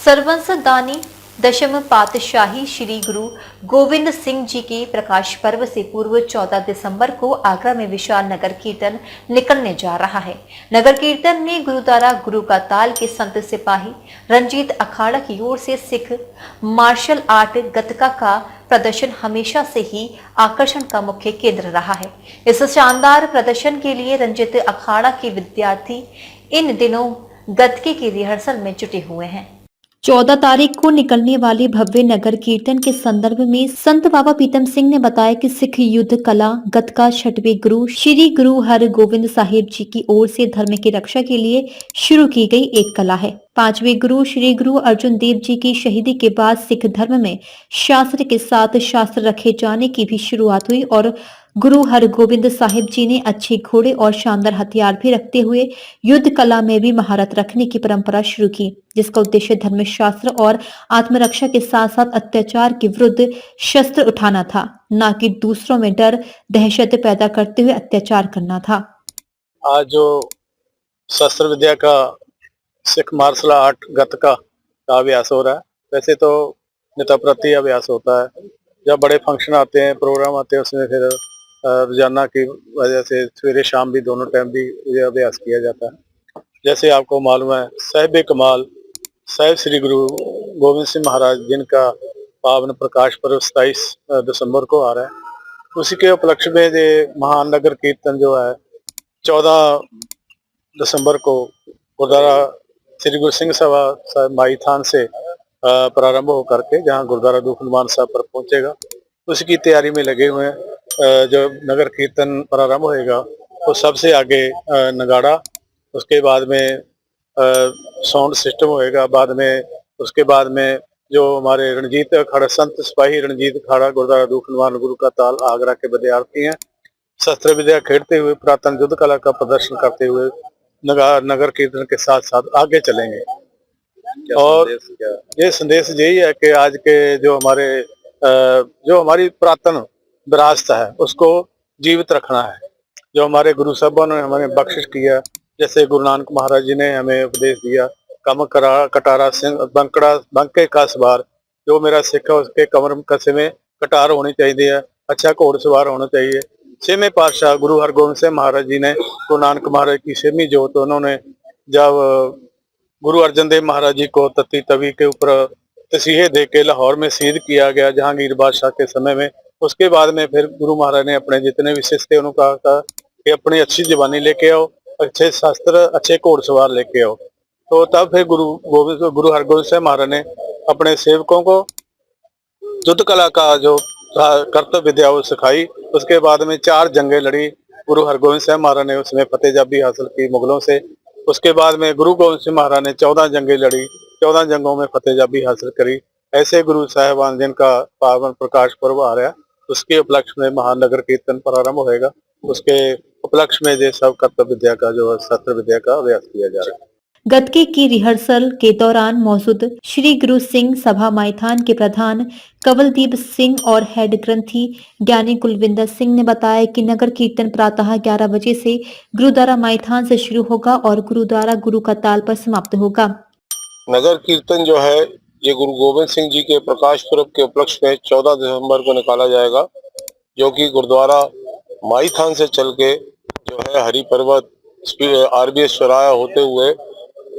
सर्वंस दानी दशम पातशाही श्री गुरु गोविंद सिंह जी के प्रकाश पर्व से पूर्व 14 दिसंबर को आगरा में विशाल नगर कीर्तन निकलने जा रहा है। नगर कीर्तन में गुरुद्वारा गुरु का ताल के संत सिपाही रंजीत अखाड़ा की ओर से सिख मार्शल आर्ट गतका का प्रदर्शन हमेशा से ही आकर्षण का मुख्य केंद्र रहा है। इस शानदार प्रदर्शन के लिए रंजीत अखाड़ा के विद्यार्थी इन दिनों गतके की रिहर्सल में जुटे हुए हैं। 14 तारीख को निकलने वाले भव्य नगर कीर्तन के संदर्भ में संत बाबा पीतम सिंह ने बताया कि सिख युद्ध कला गतका छठवें गुरु श्री गुरु हर गोविंद साहिब जी की ओर से धर्म की रक्षा के लिए शुरू की गई एक कला है। 5वें गुरु श्री गुरु अर्जुन देव जी की शहीदी के बाद सिख धर्म में शास्त्र के साथ शास्त्र रखे जाने की भी शुरुआत हुई और गुरु हरगोविंद साहिब जी ने अच्छे घोड़े और शानदार हथियार भी रखते हुए युद्ध कला में भी महारत रखने की परंपरा शुरू की, जिसका उद्देश्य धर्मशास्त्र और आत्मरक्षा के साथ साथ अत्याचार के विरुद्ध शस्त्र उठाना था, न कि दूसरों में डर दहशत पैदा करते हुए अत्याचार करना था। आज जो शस्त्र विद्या का सिख मार्शल आर्ट गतका का अभ्यास हो रहा है, वैसे तो नित्य अभ्यास होता है। जब बड़े फंक्शन आते हैं, प्रोग्राम आते हैं, उसमें फिर रोजाना की वजह से सवेरे शाम भी दोनों टाइम भी ये अभ्यास किया जाता है। जैसे आपको मालूम है, साहिब कमाल साहिब श्री गुरु गोविंद सिंह महाराज जिनका पावन प्रकाश पर्व 27 दिसंबर को आ रहा है, उसी के उपलक्ष्य में ये महान नगर कीर्तन जो है 14 दिसंबर को गुरुद्वारा श्री गुरु सिंह सभा माई थान से प्रारंभ होकर के जहाँ गुरुद्वारा दुखनिवारण साहब पर पहुंचेगा, उसकी तैयारी में लगे हुए हैं। जो नगर कीर्तन प्रारंभ होएगा तो सबसे आगे नगाड़ा, उसके बाद में साउंड सिस्टम होएगा, बाद में उसके बाद में जो हमारे रणजीत अखाड़ा संत सिपाही रणजीत अखाड़ा गुरुद्वारा दुखनिवारण गुरु का ताल आगरा के विद्यार्थी हैं, शस्त्र विद्या खेलते हुए पुरातन युद्ध कला का प्रदर्शन करते हुए नगर कीर्तन के साथ साथ आगे चलेंगे। और ये संदेश यही है कि आज के जो हमारी पुरातन विरासत है उसको जीवित रखना है। जो हमारे गुरु साहबों ने हमें बख्शिश किया, जैसे गुरु नानक महाराज जी ने हमें उपदेश दिया, कम कटारा सिंह बंके का सवार, जो मेरा सिख है उसके कमर कसे में कटार होनी चाहिए, अच्छा घोड़सवार होना चाहिए। 6वें पातशाह गुरु हरगोविंद सिंह महाराज जी ने गुरु नानक महाराज की 6वीं जोत उन्होंने जब गुरु अर्जन देव महाराज जी को तत्ती तवी के ऊपर तसीहे दे के लाहौर में शहीद किया गया जहांगीर बादशाह के समय में। उसके बाद में फिर गुरु महाराज ने अपने जितने भी शिष्य थे उनको कहा कि अपनी अच्छी जबानी लेके आओ, अच्छे शास्त्र अच्छे घोड़सवार लेके आओ। तो तब फिर गुरु हरगोविंद सिंह महाराज ने अपने सेवकों को युद्ध कला का जो कर्तव्य विद्या वो सिखाई। उसके बाद में 4 जंगें लड़ी गुरु हरगोविंद सिंह महाराज ने, उसमें फतेहजाबी हासिल की मुगलों से। उसके बाद में गुरु गोविंद सिंह महाराज ने 14 जंगें लड़ी, 14 जंगों में फतेहजाबी हासिल करी। ऐसे गुरु साहिबान जिनका पावन प्रकाश पर्व आ रहा है, उसके उपलक्ष्य में महानगर कीर्तन प्रारंभ होएगा। उसके उपलक्ष्य में ये सब कर्तव्य विद्या का जो शस्त्र विद्या का अभ्यास किया जा रहा है। गतके की रिहर्सल के दौरान मौजूद श्री गुरु सिंह सभा माईथान के प्रधान कंवलदीप सिंह और हेड ग्रंथी ज्ञानी कुलविंदर सिंह ने बताया कि नगर कीर्तन प्रातः 11 बजे से गुरुद्वारा माईथान से शुरू होगा और गुरुद्वारा गुरु का ताल पर समाप्त होगा। नगर कीर्तन जो है ये गुरु गोविंद सिंह जी के प्रकाश पर्व के उपलक्ष्य में 14 दिसंबर को निकाला जाएगा, जो कि गुरुद्वारा माई थान से चल के जो है हरि पर्वत RBS चौराहा होते हुए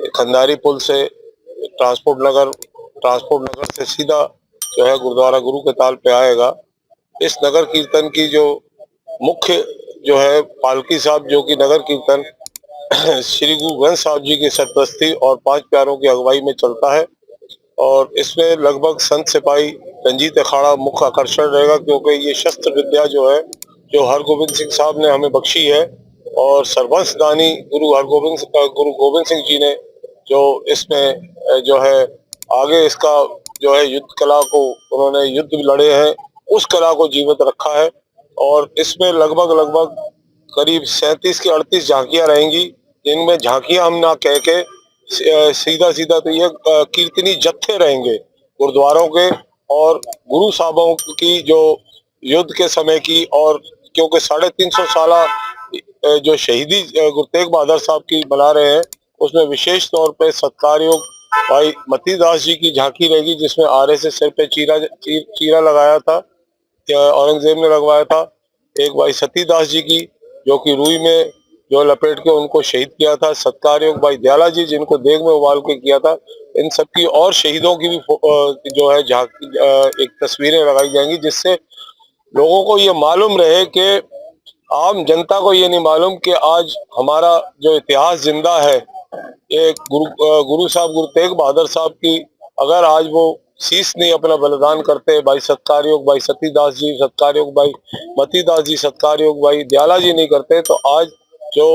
खंडारी पुल से ट्रांसपोर्ट नगर से सीधा जो है गुरुद्वारा गुरु के ताल पे आएगा। इस नगर कीर्तन की जो मुख्य जो है पालकी साहब, जो कि नगर कीर्तन श्री गुरु ग्रंथ साहब जी की सरपरस्ती और 5 प्यारों की अगुवाई में चलता है। और इसमें लगभग संत सिपाही रंजीत अखाड़ा मुख्य आकर्षण रहेगा, क्योंकि ये शस्त्र विद्या जो है जो हरगोविंद सिंह साहब ने हमें बख्शी है और सर्वंस दानी गुरु गोविंद सिंह जी ने जो इसमें जो है आगे इसका जो है युद्ध कला को उन्होंने युद्ध भी लड़े हैं, उस कला को जीवित रखा है। और इसमें लगभग करीब 37 की 38 झांकियां रहेंगी, जिनमें झांकियां हम ना कह के सीधा तो ये कीर्तनी जत्थे रहेंगे गुरुद्वारों के और गुरु साहबों की जो युद्ध के समय की, और क्योंकि 350 साल जो शहीदी गुरु तेग बहादुर साहब की मना रहे हैं, उसमें विशेष तौर पे सत्कार योग भाई मतीदास जी की झांकी रहेगी, जिसमें आरएसएस सिर पे चीरा लगाया था, औरंगजेब ने लगवाया था। एक भाई सतीदास जी की, जो कि रुई में जो लपेट के उनको शहीद किया था। सत्कार योग भाई दयाला जी, जिनको देग में उबाल के किया था। इन सबकी और शहीदों की भी जो है झांकी, एक तस्वीरें लगाई जाएंगी, जिससे लोगों को ये मालूम रहे कि आम जनता को ये नहीं मालूम कि आज हमारा जो इतिहास जिंदा है। ये गुरु साहब, गुरु तेग बहादुर साहब की अगर आज वो शीश नहीं अपना बलिदान करते, भाई सत्कार योग भाई सतीदास जी, सत्कार योग भाई मतीदास जी, सत्कार योग भाई दयाला जी नहीं करते, तो आज जो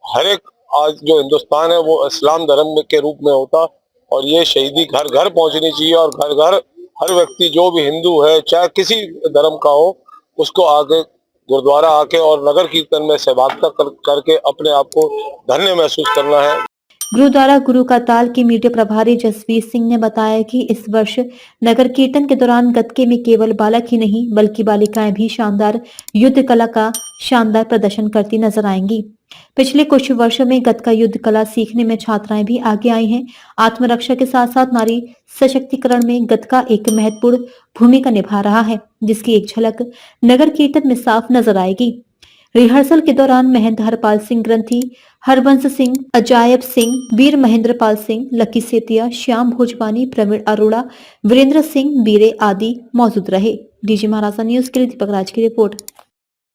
हर एक आज जो हिंदुस्तान है वो इस्लाम धर्म के रूप में होता। और ये शहीदी घर घर पहुंचनी चाहिए, और घर घर हर व्यक्ति जो भी हिंदू है, चाहे किसी धर्म का हो, उसको आगे गुरुद्वारा आके और नगर कीर्तन में सहभागिता करके अपने आप को धन्य महसूस करना है। गुरुद्वारा गुरु का ताल के मीडिया प्रभारी जसवीर सिंह ने बताया कि इस वर्ष नगर कीर्तन के दौरान गतके में केवल बालक ही नहीं बल्कि बालिकाएं भी शानदार युद्ध कला का शानदार प्रदर्शन करती नजर आएंगी। पिछले कुछ वर्षों में गतका युद्ध कला सीखने में छात्राएं भी आगे आई हैं। आत्मरक्षा के साथ साथ नारी सशक्तिकरण में गतका एक महत्वपूर्ण भूमिका निभा रहा है, जिसकी एक झलक नगर कीर्तन में साफ नजर आएगी। रिहर्सल के दौरान महंत हरपाल सिंह ग्रंथी, हरबंस सिंह, अजायब सिंह, वीर महेंद्र पाल सिंह, लकी सेतिया, श्याम भोजपानी, प्रवीण अरोड़ा, वीरेंद्र सिंह बीरे आदि मौजूद रहे। डीजी महाराजा न्यूज के लिए दीपक राज की रिपोर्ट।